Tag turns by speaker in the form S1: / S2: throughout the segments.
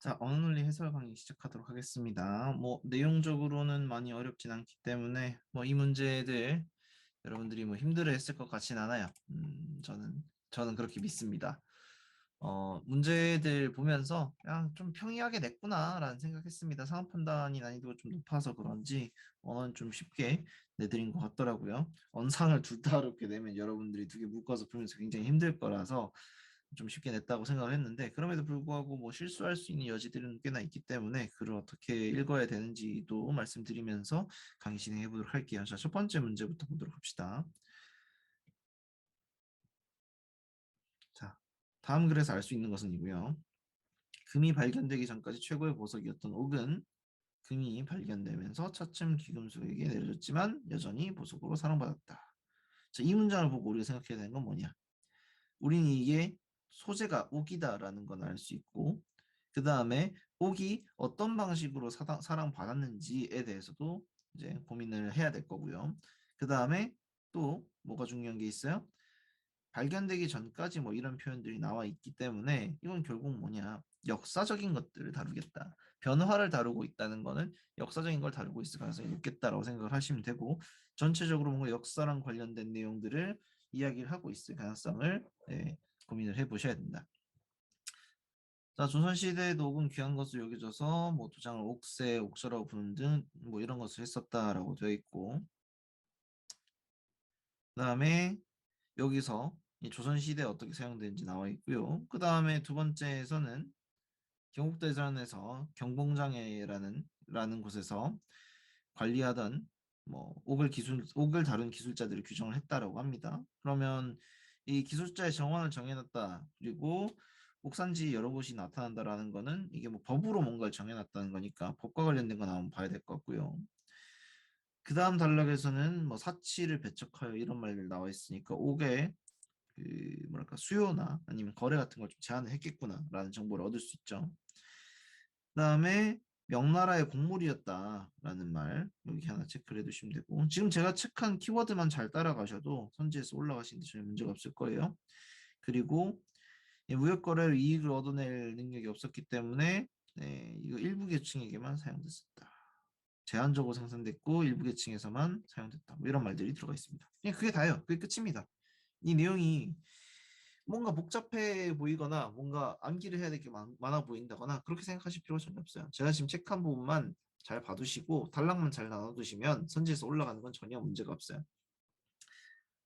S1: 자, 언어논리 해설 강의 시작하도록 하겠습니다. 내용적으로는 많이 어렵진 않기 때문에 이 문제들 여러분들이 힘들어했을 것 같진 않아요. 저는 그렇게 믿습니다. 문제들 보면서 그냥 좀 평이하게 냈구나라는 생각했습니다. 상황 판단이 난이도가 좀 높아서 그런지 언어는 좀 쉽게 내드린 것 같더라고요. 언상을 둘 다 어렵게 내면 여러분들이 두 개 묶어서 풀면서 굉장히 힘들 거라서 좀 쉽게 냈다고 생각을 했는데, 그럼에도 불구하고 실수할 수 있는 여지들은 꽤나 있기 때문에 글을 어떻게 읽어야 되는지도 말씀드리면서 강의 진행해 보도록 할게요. 자, 첫 번째 문제부터 보도록 합시다. 자, 다음 글에서 알 수 있는 것은 이고요. 금이 발견되기 전까지 최고의 보석이었던 옥은 금이 발견되면서 차츰 귀금속에게 내려졌지만 여전히 보석으로 사랑받았다. 자, 이 문장을 보고 우리가 생각해야 되는 건 뭐냐? 우리는 이게 소재가 옥이다라는 건 알 수 있고, 그 다음에 옥이 어떤 방식으로 사랑받았는지에 대해서도 이제 고민을 해야 될 거고요. 그 다음에 또 뭐가 중요한 게 있어요? 발견되기 전까지 이런 표현들이 나와 있기 때문에 이건 결국 뭐냐? 역사적인 것들을 다루겠다. 변화를 다루고 있다는 거는 역사적인 걸 다루고 있을 가능성이 높겠다라고 생각을 하시면 되고, 전체적으로 뭔가 역사랑 관련된 내용들을 이야기를 하고 있을 가능성을 고민을 해보셔야 된다. 자, 조선시대에 녹은 귀한 것을 여겨져서 도장을 옥새, 옥저라고 부르는 등 이런 것을 했었다라고 되어 있고, 그 다음에 여기서 이 조선시대에 어떻게 사용되는지 나와 있고요. 그 다음에 두 번째에서는 경국대전에서 경봉장애라는 곳에서 관리하던 옥을 다룬 기술자들을 규정을 했다라고 합니다. 그러면 이 기술자의 정원을 정해놨다, 그리고 옥산지 여러 곳이 나타난다라는 거는 이게 법으로 뭔가를 정해놨다는 거니까 법과 관련된 거 나오면 봐야 될 것 같고요. 그 다음 단락에서는 사치를 배척하여 이런 말들 나와 있으니까 옥의 뭐랄까 수요나 아니면 거래 같은 걸 좀 제한을 했겠구나라는 정보를 얻을 수 있죠. 그다음에 명나라의 곡물이었다라는 말 여기 하나 체크를 해두시면 되고, 지금 제가 체크한 키워드만 잘 따라가셔도 선지에서 올라가시는데 전혀 문제가 없을 거예요. 그리고 무역 거래로 이익을 얻어낼 능력이 없었기 때문에 이거 일부 계층에게만 사용됐었다. 제한적으로 생산됐고 일부 계층에서만 사용됐다. 이런 말들이 들어가 있습니다. 그냥 그게 다예요. 그게 끝입니다. 이 내용이 뭔가 복잡해 보이거나 뭔가 암기를 해야 될 게 많아 보인다거나 그렇게 생각하실 필요가 전혀 없어요. 제가 지금 체크한 부분만 잘 봐두시고 단락만 잘 나눠두시면 선지에서 올라가는 건 전혀 문제가 없어요.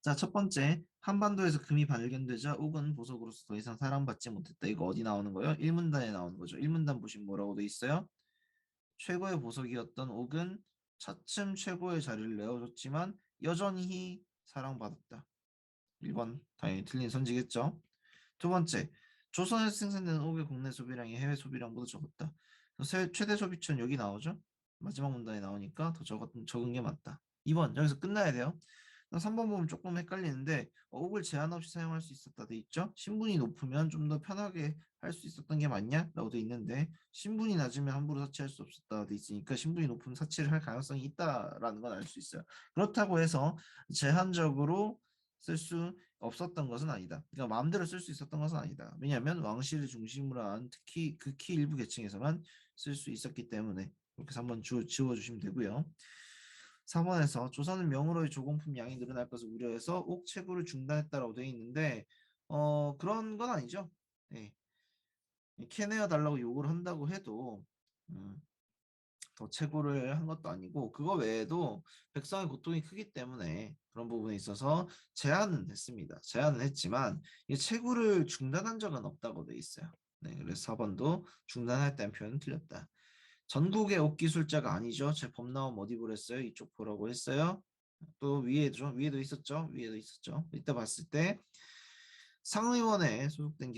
S1: 자, 첫 번째, 한반도에서 금이 발견되자 옥은 보석으로서 더 이상 사랑받지 못했다. 이거 어디 나오는 거예요? 1문단에 나오는 거죠. 1문단 보시면 뭐라고 돼 있어요? 최고의 보석이었던 옥은 차츰 최고의 자리를 내어줬지만 여전히 사랑받았다. 1번 당연히 틀린 선지겠죠. 두 번째, 조선에서 생산되는 옥의 국내 소비량이 해외 소비량보다 적었다. 최대 소비처는 여기 나오죠? 마지막 문단에 나오니까 더 적은 게 맞다. 2번, 여기서 끝나야 돼요. 3번 보면 조금 헷갈리는데 옥을 제한 없이 사용할 수 있었다 돼 있죠? 신분이 높으면 좀 더 편하게 할 수 있었던 게 맞냐? 라고 돼 있는데 신분이 낮으면 함부로 사치할 수 없었다 돼 있으니까 신분이 높으면 사치를 할 가능성이 있다라는 건 알 수 있어요. 그렇다고 해서 제한적으로 쓸 수 없었던 것은 아니다. 그러니까 마음대로 쓸 수 있었던 것은 아니다. 왜냐하면 왕실을 중심으로 한 특히 극히 일부 계층에서만 쓸 수 있었기 때문에 이렇게 해서 한번 지워주시면 되고요. 4번에서 조선은 명으로의 조공품 양이 늘어날 것을 우려해서 옥 채굴을 중단했다라고 되어 있는데 그런 건 아니죠. 네. 캐내어 달라고 요구를 한다고 해도 음, 더 채굴을 한 것도 아니고 그거 외에도 백성의 고통이 크기 때문에 그런 부분에 있어서 제한은 했습니다. 제한은 했지만 이 채굴을 중단한 적은 없다고 돼 있어요. 네, 그래서 4번도 중단했다는 표현은 틀렸다. 전국의 옥기술자가 아니죠. 제 법 나오면 어디 보랬어요? 이쪽 보라고 했어요. 또 위에도 있었죠. 위에도 있었죠. 이때 봤을 때 상의원에 소속된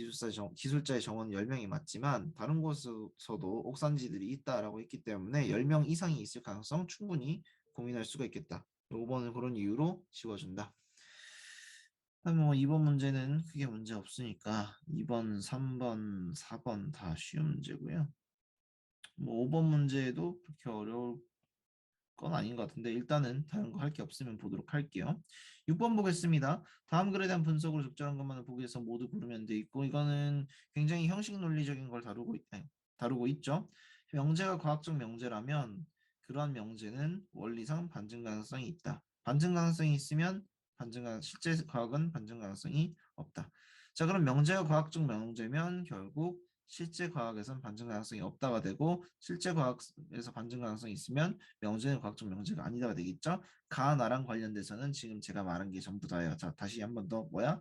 S1: 기술자의 정원은 10명이 맞지만 다른 곳에서도 옥산지들이 있다라고 했기 때문에 10명 이상이 있을 가능성 충분히 고민할 수가 있겠다. 5번은 그런 이유로 지워준다. 2번 문제는 크게 문제 없으니까 2번, 3번, 4번 다 쉬운 문제고요. 5번 문제도 그렇게 어려울 건 아닌 것 같은데 일단은 다른 거 할 게 없으면 보도록 할게요. 6번 보겠습니다. 다음 글에 대한 분석으로 적절한 것만을 보기 위해서 모두 고르면 돼 있고 이거는 굉장히 형식 논리적인 걸 다루고 있다. 다루고 있죠. 명제가 과학적 명제라면 그러한 명제는 원리상 반증 가능성이 있다. 반증 가능성이 있으면 실제 과학은 반증 가능성이 없다. 자, 그럼 명제가 과학적 명제면 결국 실제 과학에선 반증 가능성이 없다가 되고 실제 과학에서 반증 가능성이 있으면 명제는 과학적 명제가 아니다가 되겠죠. 가 나랑 관련돼서는 지금 제가 말한 게 전부 다예요. 자, 다시 한 번 더 뭐야?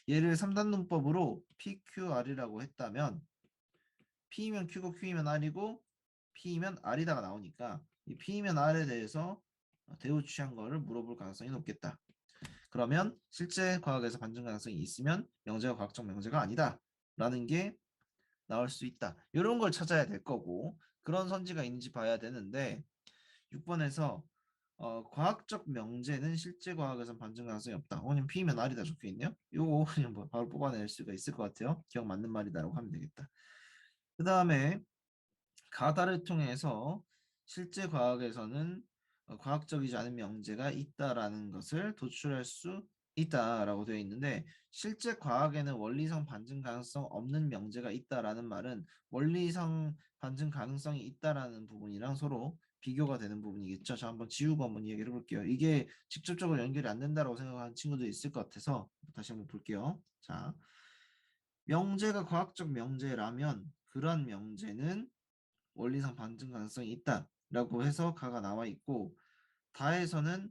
S1: 얘를 3단 문법으로 PQR이라고 했다면 P이면 Q고 Q이면 R이고 P이면 R이다가 나오니까 이 P이면 R에 대해서 대우 취한 거를 물어볼 가능성이 높겠다. 그러면 실제 과학에서 반증 가능성이 있으면 명제가 과학적 명제가 아니다 라는 게 나올 수 있다. 이런 걸 찾아야 될 거고 그런 선지가 있는지 봐야 되는데 6번에서 과학적 명제는 실제 과학에선 반증 가능성이 없다. 아니 P면 R이다 적혀 있네요. 요거 그냥 뭐 바로 뽑아낼 수가 있을 것 같아요. 기억 맞는 말이다라고 하면 되겠다. 그 다음에 가다를 통해서 실제 과학에서는 과학적이지 않은 명제가 있다라는 것을 도출할 수 있다라고 되어 있는데 실제 과학에는 원리상 반증 가능성 없는 명제가 있다라는 말은 원리상 반증 가능성이 있다라는 부분이랑 서로 비교가 되는 부분이겠죠. 자, 한번 지우고 한번 얘기를 해볼게요. 이게 직접적으로 연결이 안 된다라고 생각하는 친구들이 있을 것 같아서 다시 한번 볼게요. 자, 명제가 과학적 명제라면 그런 명제는 원리상 반증 가능성이 있다라고 해서 가가 나와 있고 다에서는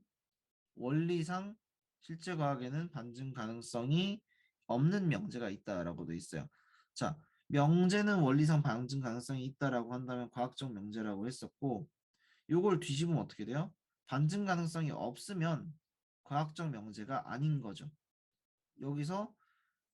S1: 원리상 실제 과학에는 반증 가능성이 없는 명제가 있다라고 돼 있어요. 자, 명제는 원리상 반증 가능성이 있다라고 한다면 과학적 명제라고 했었고 요걸 뒤집으면 어떻게 돼요? 반증 가능성이 없으면 과학적 명제가 아닌 거죠. 여기서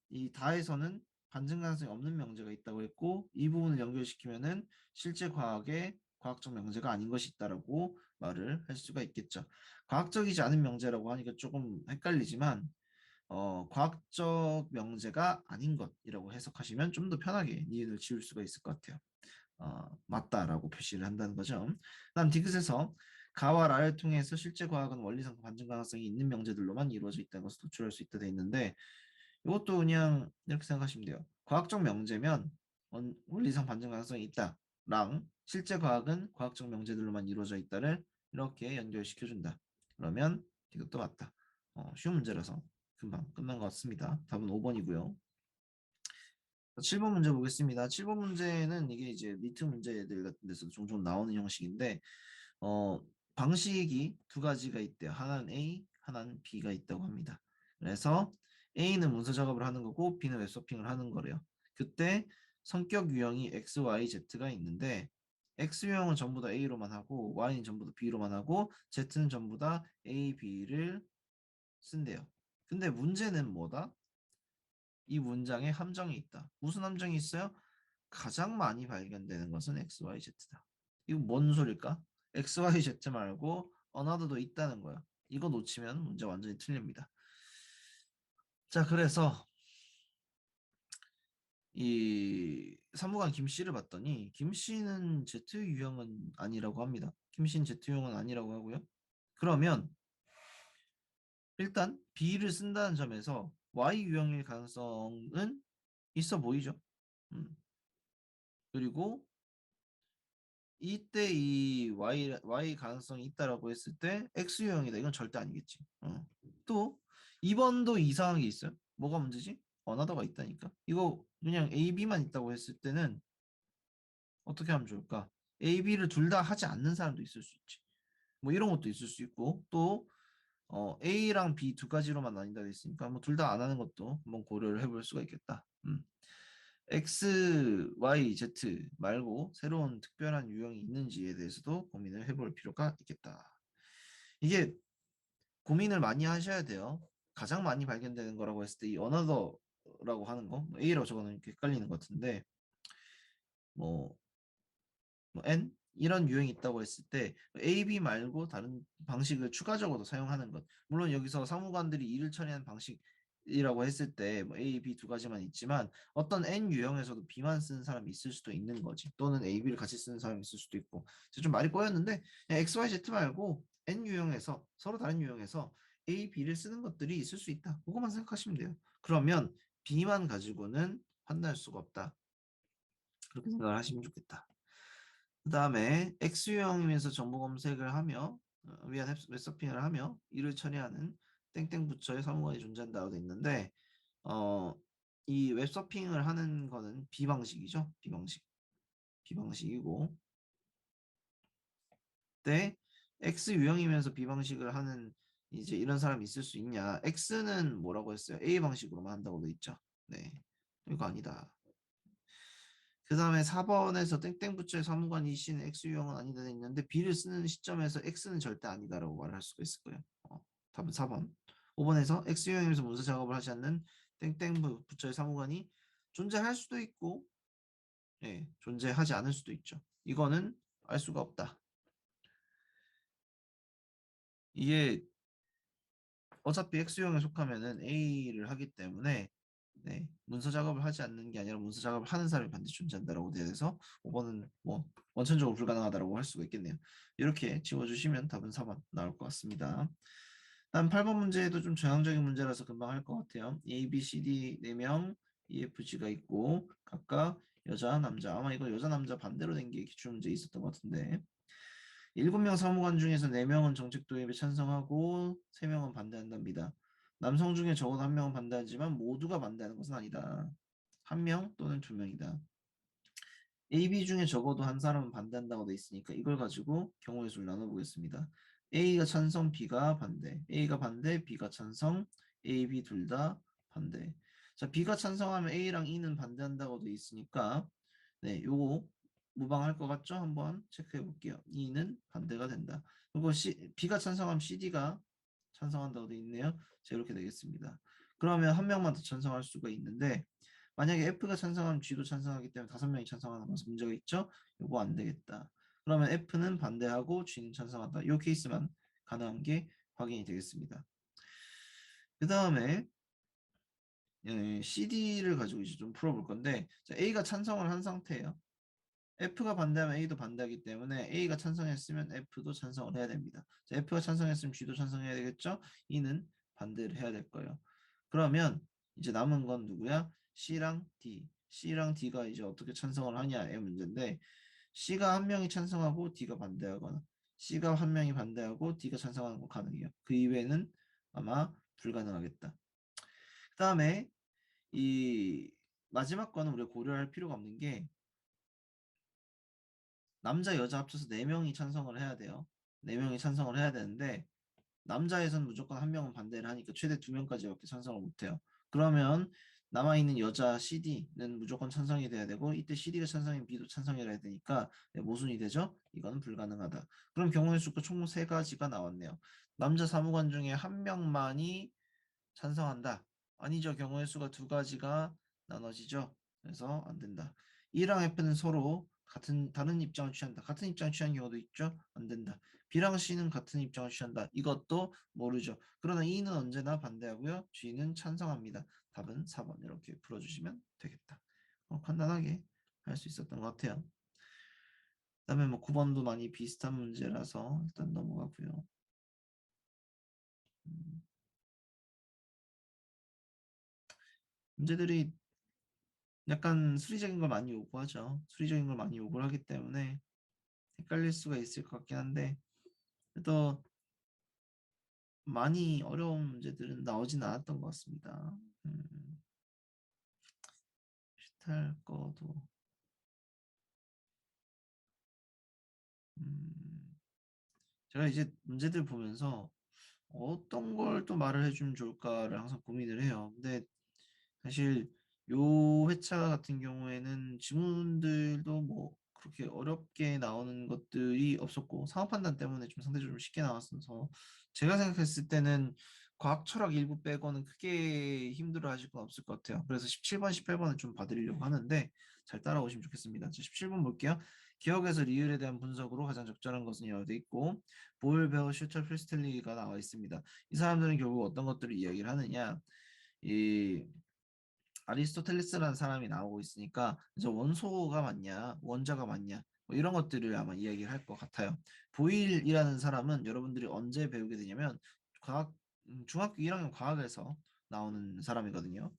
S1: 이 다에서는 반증 가능성이 없는 명제가 있다고 했고 이 부분을 연결시키면은 실제 과학의 과학적 명제가 아닌 것이 있다라고 말을 할 수가 있겠죠. 과학적이지 않은 명제라고 하니까 조금 헷갈리지만 과학적 명제가 아닌 것이라고 해석하시면 좀 더 편하게 니은을 지울 수가 있을 것 같아요. 맞다라고 표시를 한다는 거죠. 다음 디귿에서 가와 라를 통해서 실제 과학은 원리상 반증 가능성이 있는 명제들로만 이루어져 있다는 것을 도출할 수 있다 돼 있는데 이것도 그냥 이렇게 생각하시면 돼요. 과학적 명제면 원리상 반증 가능성이 있다랑 실제 과학은 과학적 명제들로만 이루어져 있다를 이렇게 연결시켜준다. 그러면 이것도 맞다. 쉬운 문제라서 금방 끝난 것 같습니다. 답은 5번이고요. 7번 문제 보겠습니다. 7번 문제는 이게 이제 니트 문제들 같은 데서 종종 나오는 형식인데 어, 방식이 두 가지가 있대요. 하나는 A, 하나는 B가 있다고 합니다. 그래서 A는 문서 작업을 하는 거고 B는 웹서핑을 하는 거래요. 그때 성격 유형이 X, Y, Z가 있는데 X 유형은 전부 다 A로만 하고 Y는 전부 다 B로만 하고 Z는 전부 다 A, B를 쓴대요. 근데 문제는 뭐다? 이 문장에 함정이 있다. 무슨 함정이 있어요? 가장 많이 발견되는 것은 XYZ다. 이거 뭔 소릴까? XYZ 말고 어나더도 있다는 거야. 이거 놓치면 문제 완전히 틀립니다. 자, 그래서 이 사무관 김 씨를 봤더니 김 씨는 Z 유형은 아니라고 합니다. 김 씨는 Z 유형은 아니라고 하고요. 그러면 일단 B를 쓴다는 점에서 Y 유형일 가능성은 있어 보이죠. 음. 그리고 이때 이 Y 가능성이 있다라고 했을 때 X 유형이다. 이건 절대 아니겠지. 또 2번도 이상한 게 있어요. 뭐가 문제지? 어나더가 있다니까. 이거 그냥 A, B만 있다고 했을 때는 어떻게 하면 좋을까? A, B를 둘 다 하지 않는 사람도 있을 수 있지. 뭐 이런 것도 있을 수 있고 또 A랑 B 두 가지로만 나뉜다 했으니까 뭐 둘 다 안 하는 것도 한번 고려를 해볼 수가 있겠다. X, Y, Z 말고 새로운 특별한 유형이 있는지에 대해서도 고민을 해볼 필요가 있겠다. 이게 고민을 많이 하셔야 돼요. 가장 많이 발견되는 거라고 했을 때 이 어너더라고 하는 거, 뭐 A라고 적어놓으면 헷갈리는 것 같은데 뭐 N 이런 유형이 있다고 했을 때 A, B 말고 다른 방식을 추가적으로 사용하는 것. 물론 여기서 사무관들이 일을 처리하는 방식이라고 했을 때뭐 A, B 두 가지만 있지만 어떤 N 유형에서도 B만 쓰는 사람이 있을 수도 있는 거지. 또는 A, B를 같이 쓰는 사람이 있을 수도 있고. 좀 말이 꼬였는데 그냥 X, Y, Z 말고 N 유형에서 서로 다른 유형에서 A, B를 쓰는 것들이 있을 수 있다. 그것만 생각하시면 돼요. 그러면 B만 가지고는 판단할 수가 없다. 그렇게 생각을 하시면 좋겠다. 그 다음에 X 유형이면서 정보 검색을 하며 위한 웹서핑을 하며 이를 처리하는 땡땡 부처의 사무관이 존재한다고 돼 있는데 어, 이 웹서핑을 하는 거는 비방식이죠. 비방식이고 때 X 유형이면서 비방식을 하는 이제 이런 사람이 있을 수 있냐? X는 뭐라고 했어요? A 방식으로만 한다고 돼 있죠. 네, 이거 아니다. 그 다음에 4번에서 땡땡 부처의 사무관이 신 X 유형은 아니다 돼 있는데 B를 쓰는 시점에서 X는 절대 아니다라고 말할 수가 있을 거예요. 답은 4번. 5번에서 X 유형이면서 문서 작업을 하지 않는 땡땡 부처의 사무관이 존재할 수도 있고, 예, 존재하지 않을 수도 있죠. 이거는 알 수가 없다. 이게 어차피 X유형에 속하면은 A를 하기 때문에 네, 문서 작업을 하지 않는 게 아니라 문서 작업을 하는 사람이 반드시 존재한다라고 되어 있어서 5번은 뭐 원천적으로 불가능하다라고 할 수가 있겠네요. 이렇게 지워주시면 답은 4번 나올 것 같습니다. 다음 8번 문제도 좀 전형적인 문제라서 금방 할 것 같아요. A, B, C, D 4명 EFG가 있고 각각 여자, 남자 아마 이거 여자, 남자 반대로 된 게 기출문제 있었던 것 같은데 7명 사무관 중에서 4명은 정책 도입에 찬성하고 3명은 반대한답니다. 남성 중에 적어도 1명은 반대하지만 모두가 반대하는 것은 아니다. 1명 또는 2명이다. A, B 중에 적어도 한 사람은 반대한다고 돼 있으니까 이걸 가지고 경우의 수를 나눠보겠습니다. A가 찬성, B가 반대. A가 반대, B가 찬성, A, B 둘 다 반대. 자, B가 찬성하면 A랑 E는 반대한다고 돼 있으니까 네, 요거 무방할 것 같죠? 한번 체크해 볼게요. E는 반대가 된다. 그리고 B가 찬성하면 CD가 찬성한다고 돼 있네요. 자, 이렇게 되겠습니다. 그러면 한 명만 더 찬성할 수가 있는데 만약에 F가 찬성하면 G도 찬성하기 때문에 5명이 찬성하는 것은 문제가 있죠? 요거 안 되겠다. 그러면 F는 반대하고 G는 찬성한다. 이 케이스만 가능한 게 확인이 되겠습니다. 그 다음에 CD를 가지고 이제 좀 풀어볼 건데 자, A가 찬성을 한 상태예요. F가 반대하면 A도 반대하기 때문에 A가 찬성했으면 F도 찬성을 해야 됩니다. 자, F가 찬성했으면 G도 찬성해야 되겠죠? E는 반대를 해야 될 거예요. 그러면 이제 남은 건 누구야? C랑 D. C랑 D가 이제 어떻게 찬성을 하냐의 문제인데 C가 한 명이 찬성하고 D가 반대하거나 C가 한 명이 반대하고 D가 찬성하는 건 가능해요. 그 이외에는 아마 불가능하겠다. 그 다음에 이 마지막 거는 우리가 고려할 필요가 없는 게 남자 여자 합쳐서 4명이 찬성을 해야 돼요. 4명이 찬성을 해야 되는데 남자에서는 무조건 한 명은 반대를 하니까 최대 2명까지밖에 찬성을 못해요. 그러면 남아있는 여자 CD는 무조건 찬성이 돼야 되고 이때 CD가 찬성이면 B도 찬성이라 해야 되니까 네, 모순이 되죠? 이거는 불가능하다. 그럼 경우의 수가 총 3가지가 나왔네요. 남자 사무관 중에 한 명만이 찬성한다. 아니죠. 경우의 수가 2가지가 나눠지죠. 그래서 안 된다. E랑 F는 서로 다른 입장을 취한다. 같은 입장을 취한 경우도 있죠. 안 된다. B랑 C는 같은 입장을 취한다. 이것도 모르죠. 그러나 E는 언제나 반대하고요. G는 찬성합니다. 답은 4번 이렇게 풀어주시면 되겠다. 간단하게 할 수 있었던 것 같아요. 그다음에 뭐 9번도 많이 비슷한 문제라서 일단 넘어가고요. 음, 문제들이 약간 수리적인 걸 많이 요구하죠. 수리적인 걸 많이 요구를 하기 때문에 헷갈릴 수가 있을 것 같긴 한데 또 많이 어려운 문제들은 나오진 않았던 것 같습니다. 비슷할 거도 음, 제가 이제 문제들 보면서 어떤 걸 또 말을 해주면 좋을까를 항상 고민을 해요. 근데 사실 요 회차 같은 경우에는 지문들도 뭐 그렇게 어렵게 나오는 것들이 없었고 상황 판단 때문에 좀 상대적으로 좀 쉽게 나왔어서 제가 생각했을 때는 과학 철학 일부 빼고는 크게 힘들어 하실 건 없을 것 같아요. 그래서 17번, 18번은 좀 봐드리려고 하는데 잘 따라오시면 좋겠습니다. 17번 볼게요. 기억에서 리을에 대한 분석으로 가장 적절한 것은 여기 있고 보일, 베어, 슈터, 프리스텔리가 나와 있습니다. 이 사람들은 결국 어떤 것들을 이야기를 하느냐 이 아리스토텔레스라는 사람이 나오고 있으니까 이제 원소가 맞냐 원자가 맞냐 뭐 이런 것들을 아마 이야기를 할 것 같아요. 보일이라는 사람은 여러분들이 언제 배우게 되냐면 과학 중학교 1학년 과학에서 나오는 사람이거든요.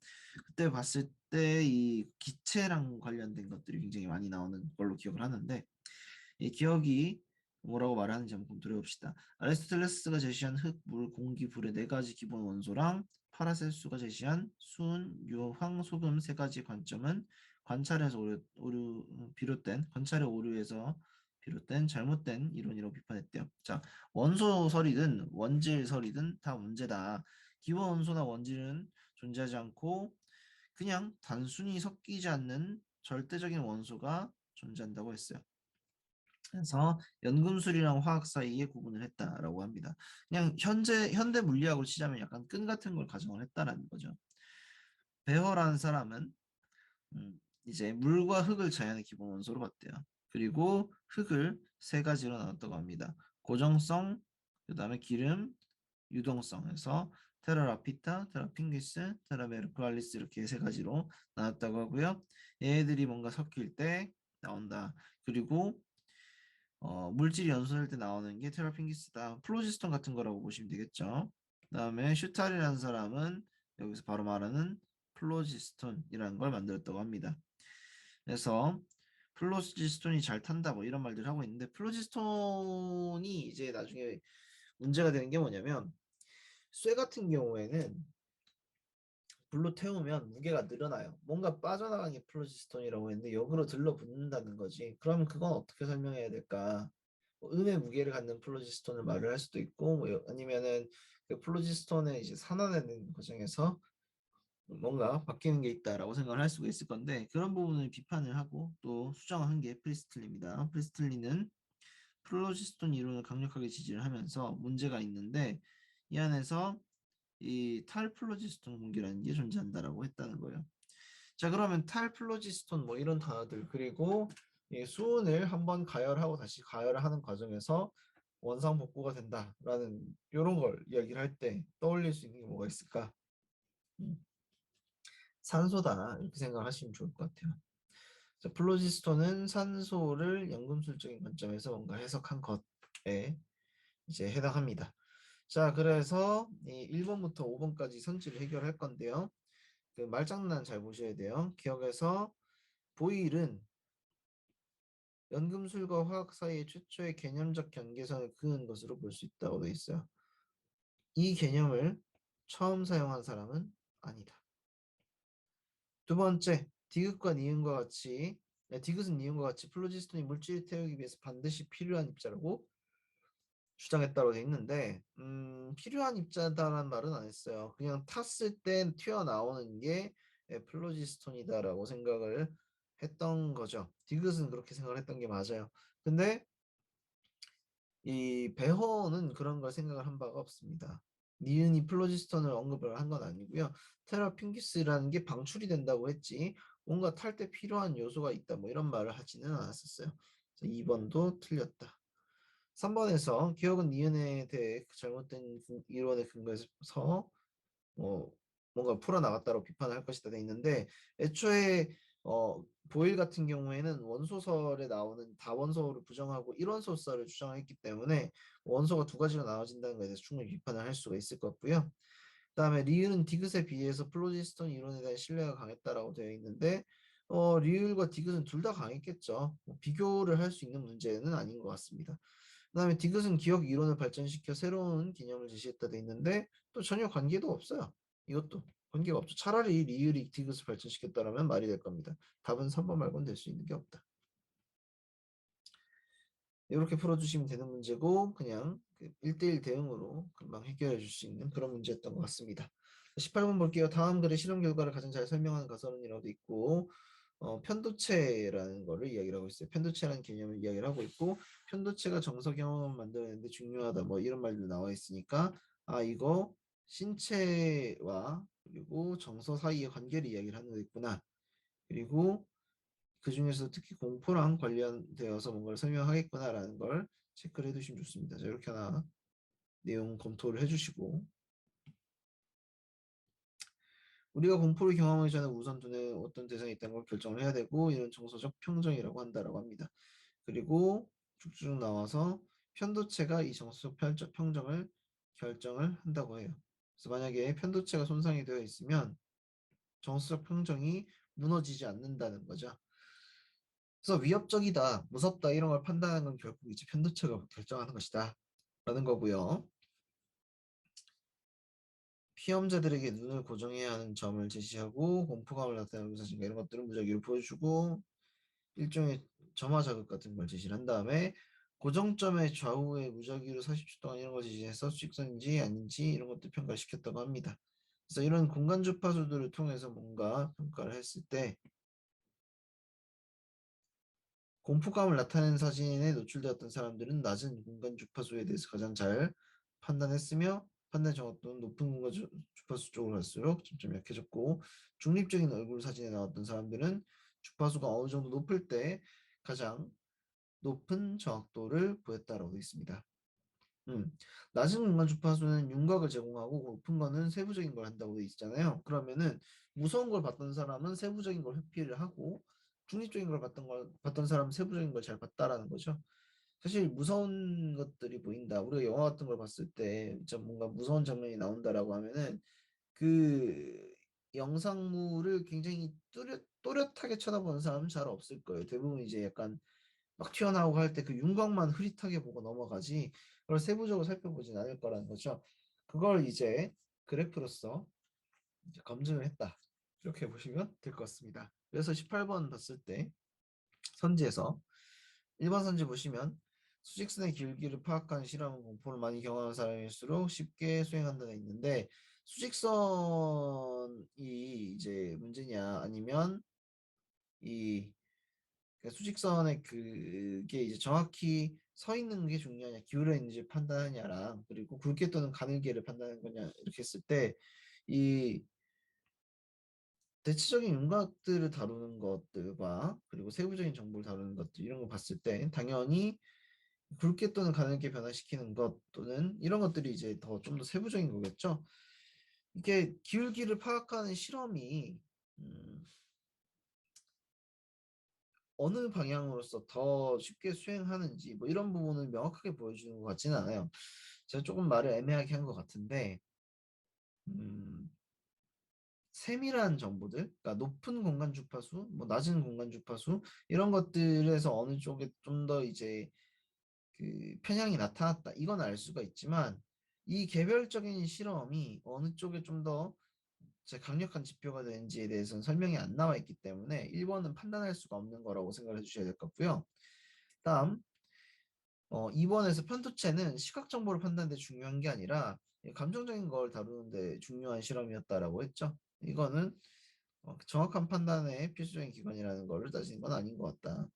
S1: 그때 봤을 때 이 기체랑 관련된 것들이 굉장히 많이 나오는 걸로 기억을 하는데 이 기억이 뭐라고 말하는지 한번 들어봅시다. 아리스토텔레스가 제시한 흙, 물, 공기, 불의 네 가지 기본 원소랑 파라셀수가 제시한 순, 유, 황, 소금 세 가지 관점은 관찰의 오류에서 비롯된 잘못된 이론이라고 비판했대요. 자, 원소설이든 원질설이든 다 문제다. 기본 원소나 원질은 존재하지 않고 그냥 단순히 섞이지 않는 절대적인 원소가 존재한다고 했어요. 그래서 연금술이랑 화학 사이에 구분을 했다라고 합니다. 그냥 현대 물리학으로 치자면 약간 끈 같은 걸 가정을 했다라는 거죠. 베어라는 사람은 이제 물과 흙을 자연의 기본 원소로 봤대요. 그리고 흙을 세 가지로 나눴다고 합니다. 고정성, 그다음에 기름, 유동성에서 테라라피타, 테라핑기스, 테라메르크랄리스 이렇게 세 가지로 나눴다고 하고요. 얘네들이 뭔가 섞일 때 나온다. 그리고 물질이 연소될 때 나오는 게 테라핑기스다. 플로지스톤 같은 거라고 보시면 되겠죠. 그다음에 슈탈이라는 사람은 여기서 바로 말하는 플로지스톤이라는 걸 만들었다고 합니다. 그래서 플로지스톤이 잘 탄다 뭐 이런 말들 하고 있는데 플로지스톤이 이제 나중에 문제가 되는 게 뭐냐면 쇠 같은 경우에는 불로 태우면 무게가 늘어나요. 뭔가 빠져나가는 게 플로지스톤이라고 했는데 역으로 들러붙는다는 거지. 그러면 그건 어떻게 설명해야 될까? 뭐 음의 무게를 갖는 플로지스톤을 말을 할 수도 있고 뭐 아니면은 그 플로지스톤을 이제 산화되는 과정에서 뭔가 바뀌는 게 있다라고 생각을 할 수가 있을 건데 그런 부분을 비판을 하고 또 수정한 게 프리스틀리입니다. 프리스틀리는 플로지스톤 이론을 강력하게 지지를 하면서 문제가 있는데 이 안에서 이 탈플로지스톤 공기라는 게 존재한다라고 했다는 거예요. 자, 그러면 탈플로지스톤 뭐 이런 단어들 그리고 이 수은을 한번 가열하고 다시 가열을 하는 과정에서 원상 복구가 된다라는 이런 걸 이야기를 할 때 떠올릴 수 있는 게 뭐가 있을까? 음, 산소다 이렇게 생각하시면 좋을 것 같아요. 자, 플로지스톤은 산소를 연금술적인 관점에서 뭔가 해석한 것에 이제 해당합니다. 자, 그래서 이 1번부터 5번까지 선지를 해결할 건데요. 그 말장난 잘 보셔야 돼요. 기억에서 보일은 연금술과 화학 사이의 최초의 개념적 경계선을 그은 것으로 볼 수 있다고 되어 있어요. 이 개념을 처음 사용한 사람은 아니다. 두 번째, 디귿과 니은과 같이 디귿은 니은과 같이 플로지스톤이 물질을 태우기 위해서 반드시 필요한 입자라고 주장했다고 돼 있는데 필요한 입자다라는 말은 안 했어요. 그냥 탔을 때 튀어나오는 게 플로지스톤이다라고 생각을 했던 거죠. 디귿은 그렇게 생각을 했던 게 맞아요. 근데 이 배허는 그런 걸 생각을 한 바가 없습니다. 니은이 플로지스톤을 언급을 한 건 아니고요. 테라핑기스라는 게 방출이 된다고 했지 뭔가 탈 때 필요한 요소가 있다 뭐 이런 말을 하지는 않았었어요. 2번도 틀렸다. 3번에서 기억은 니은에 대해 잘못된 이론에 근거해서 뭐 뭔가 풀어나갔다고 비판을 할 것이다 돼 있는데 애초에 보일 같은 경우에는 원소설에 나오는 다원소를 부정하고 일원소설을 주장했기 때문에 원소가 두 가지로 나눠진다는 것에 대해서 충분히 비판을 할 수가 있을 것 같고요. 그다음에 리을은 디귿에 비해서 플로지스톤 이론에 대한 신뢰가 강했다라고 되어 있는데 리을과 디귿은 둘 다 강했겠죠. 뭐 비교를 할 수 있는 문제는 아닌 것 같습니다. 그다음에 디귿은 기억 이론을 발전시켜 새로운 개념을 제시했다 돼 있는데 또 전혀 관계도 없어요. 이것도 관계가 없죠. 차라리 리을이 디귿을 발전시켰다라면 말이 될 겁니다. 답은 3번 말고는 될 수 있는 게 없다. 이렇게 풀어주시면 되는 문제고 그냥 1대1 대응으로 금방 해결해 줄 수 있는 그런 문제였던 것 같습니다. 18번 볼게요. 다음 글의 실험 결과를 가장 잘 설명하는 가설은이라고 돼 있고 편도체라는 거를 이야기를 하고 있어요. 편도체라는 개념을 이야기를 하고 있고 편도체가 정서 경험을 만드는데 중요하다 뭐 이런 말도 나와 있으니까 아 이거 신체와 그리고 정서 사이의 관계를 이야기를 하는 거 있구나. 그리고 그 중에서 특히 공포랑 관련되어서 뭔가를 설명하겠구나라는 걸 체크를 해두시면 좋습니다. 자, 이렇게 하나 내용 검토를 해주시고 우리가 공포를 경험하기 전에 우선 눈에 어떤 대상이 있다는 걸 결정을 해야 되고 이런 정서적 평정이라고 한다라고 합니다. 그리고 쭉쭉 나와서 편도체가 이 정서적 평정을 결정을 한다고 해요. 그래서 만약에 편도체가 손상이 되어 있으면 정서적 평정이 무너지지 않는다는 거죠. 그래서 위협적이다, 무섭다 이런 걸 판단하는 건 결국 이제 편도체가 결정하는 것이다 라는 거고요. 피험자들에게 눈을 고정해야 하는 점을 제시하고 공포감을 나타내는 사진과 이런 것들은 무작위로 보여주고 일종의 점화 자극 같은 걸 제시를 한 다음에 고정점의 좌우에 무작위로 40초 동안 이런 걸 제시해서 수직선인지 아닌지 이런 것들 평가를 시켰다고 합니다. 그래서 이런 공간 주파수들을 통해서 뭔가 평가를 했을 때 공포감을 나타내는 사진에 노출되었던 사람들은 낮은 공간 주파수에 대해서 가장 잘 판단했으며 판단 정확도는 높은 공간 주파수 쪽으로 갈수록 점점 약해졌고 중립적인 얼굴 사진에 나왔던 사람들은 주파수가 어느 정도 높을 때 가장 높은 정확도를 보였다라고 되어 있습니다. 낮은 공간 주파수는 윤곽을 제공하고 높은 거는 세부적인 걸 한다고 되어 있잖아요. 그러면은 무서운 걸 봤던 사람은 세부적인 걸 회피를 하고 중립적인 걸 봤던 사람은 세부적인 걸 잘 봤다라는 거죠. 사실 무서운 것들이 보인다. 우리가 영화 같은 걸 봤을 때 좀 뭔가 무서운 장면이 나온다라고 하면은 그 영상물을 굉장히 또렷하게 쳐다보는 사람은 잘 없을 거예요. 대부분 이제 약간 막 튀어나오고 할 때 그 윤곽만 흐릿하게 보고 넘어가지 그걸 세부적으로 살펴보진 않을 거라는 거죠. 그걸 이제 그래프로서 이제 검증을 했다. 이렇게 보시면 될 것 같습니다. 그래서 18번 봤을 때 선지에서 1번 선지 보시면 수직선의 기울기를 파악하는 실험은 공포를 많이 경험한 사람일수록 쉽게 수행한다는 게 있는데 수직선이 이제 문제냐 아니면 이 그러니까 수직선의 그게 이제 정확히 서 있는 게 중요하냐, 기울어 있는지 판단하냐랑 그리고 굵게 또는 가늘게를 판단하는 거냐 이렇게 했을 때 이 대체적인 윤곽들을 다루는 것들과 그리고 세부적인 정보를 다루는 것들 이런 거 봤을 때 당연히 굵게 또는 가늘게 변화시키는 것 또는 이런 것들이 이제 더 좀 더 세부적인 거겠죠. 이게 기울기를 파악하는 실험이 어느 방향으로서 더 쉽게 수행하는지 뭐 이런 부분을 명확하게 보여주는 것 같지는 않아요. 제가 조금 말을 애매하게 한 것 같은데 음, 세밀한 정보들, 그러니까 높은 공간 주파수, 뭐 낮은 공간 주파수 이런 것들에서 어느 쪽에 좀 더 이제 그 편향이 나타났다 이건 알 수가 있지만 이 개별적인 실험이 어느 쪽에 좀 더 강력한 지표가 되는지에 대해서는 설명이 안 나와 있기 때문에 1번은 판단할 수가 없는 거라고 생각을 해주셔야 될 것 같고요. 다음 2번에서 편도체는 시각 정보를 판단하는 데 중요한 게 아니라 감정적인 걸 다루는데 중요한 실험이었다라고 했죠. 이거는 정확한 판단의 필수적인 기관이라는 걸 따지는 건 아닌 것 같다.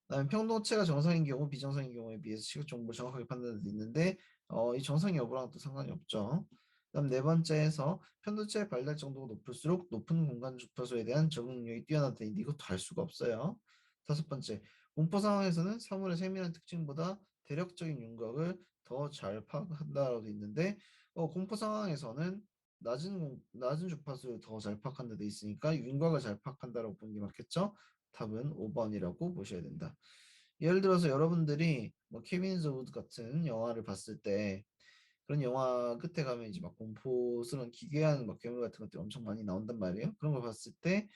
S1: 그다음에 평도체가 정상인 경우 비정상인 경우에 비해서 시각 정보를 정확하게 판단할 수 있는데 이 정상 여부랑 또 상관이 없죠. 그다음 네 번째에서 편도체의 발달 정도가 높을수록 높은 공간 주파수에 대한 적응 능력이 뛰어나다니 이것도 알 수가 없어요. 다섯 번째, 공포 상황에서는 사물의 세밀한 특징보다 대략적인 윤곽을 더 잘 파악한다라고 돼 있는데 공포 상황에서는 낮은 주파수를 더 잘 파악한다 돼 있으니까 윤곽을 잘 파악한다라고 보는 게 맞겠죠? 답은 5번이라고 보셔야 된다. 예를 들어서 여러분들이 뭐 케빈즈 우드 같은 영화를 봤을 때 그런 영화 끝에 가면 이제 막 공포스러운 기괴한 막 괴물 같은 것들이 엄청 많이 나온단 말이에요. 그런 걸 봤을 때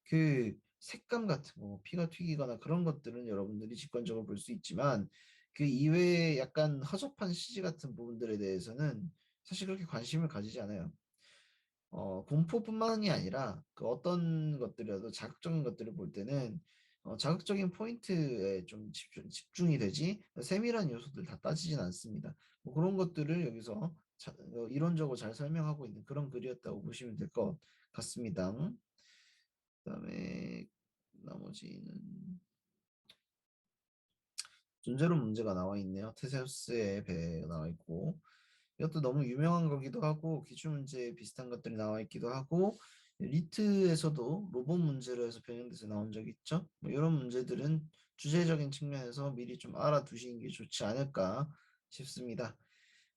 S1: 그 색감 같은 거, 피가 튀기거나 그런 것들은 여러분들이 직관적으로 볼 수 있지만 그 이외에 약간 허접한 CG 같은 부분들에 대해서는 사실 그렇게 관심을 가지지 않아요. 공포뿐만이 아니라 그 어떤 것들이라도 자극적인 것들을 볼 때는 자극적인 포인트에 좀 집중이 되지 세밀한 요소들 다 따지진 않습니다. 뭐 그런 것들을 여기서 이론적으로 잘 설명하고 있는 그런 글이었다고 보시면 될 것 같습니다. 그다음에 나머지는 존재론 문제가 나와 있네요. 테세우스의 배가 나와 있고 이것도 너무 유명한 거기도 하고 기출문제 비슷한 것들이 나와 있기도 하고 리트에서도 로봇 문제로 해서 변형돼서 나온 적이 있죠. 뭐 이런 문제들은 주제적인 측면에서 미리 좀 알아두시는 게 좋지 않을까 싶습니다.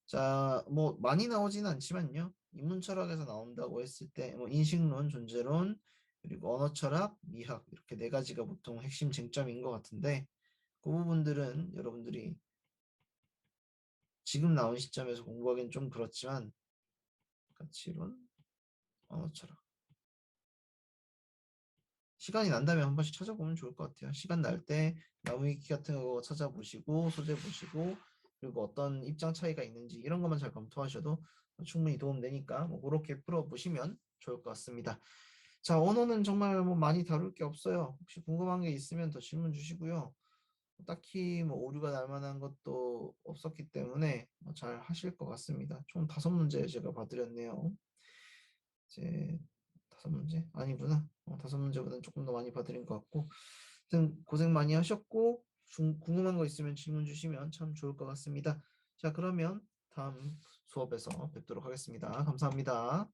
S1: 자, 뭐 많이 나오지는 않지만요. 인문 철학에서 나온다고 했을 때 뭐 인식론, 존재론, 그리고 언어 철학, 미학 이렇게 네 가지가 보통 핵심 쟁점인 것 같은데 그 부분들은 여러분들이 지금 나온 시점에서 공부하기는 좀 그렇지만 가치론, 언어 철학. 시간이 난다면 한 번씩 찾아보면 좋을 것 같아요. 시간 날 때 나무위키 같은 거 찾아보시고 소재 보시고 그리고 어떤 입장 차이가 있는지 이런 것만 잘 검토하셔도 충분히 도움되니까 뭐 그렇게 풀어보시면 좋을 것 같습니다. 자, 언어는 정말 뭐 많이 다룰 게 없어요. 혹시 궁금한 게 있으면 더 질문 주시고요. 딱히 뭐 오류가 날 만한 것도 없었기 때문에 뭐잘 하실 것 같습니다. 총 5문제 제가 봐드렸네요. 이제 5문제? 아니구나. 5문제보다는 조금 더 많이 봐드린 것 같고 하여튼 고생 많이 하셨고 궁금한 거 있으면 질문 주시면 참 좋을 것 같습니다. 자, 그러면 다음 수업에서 뵙도록 하겠습니다. 감사합니다.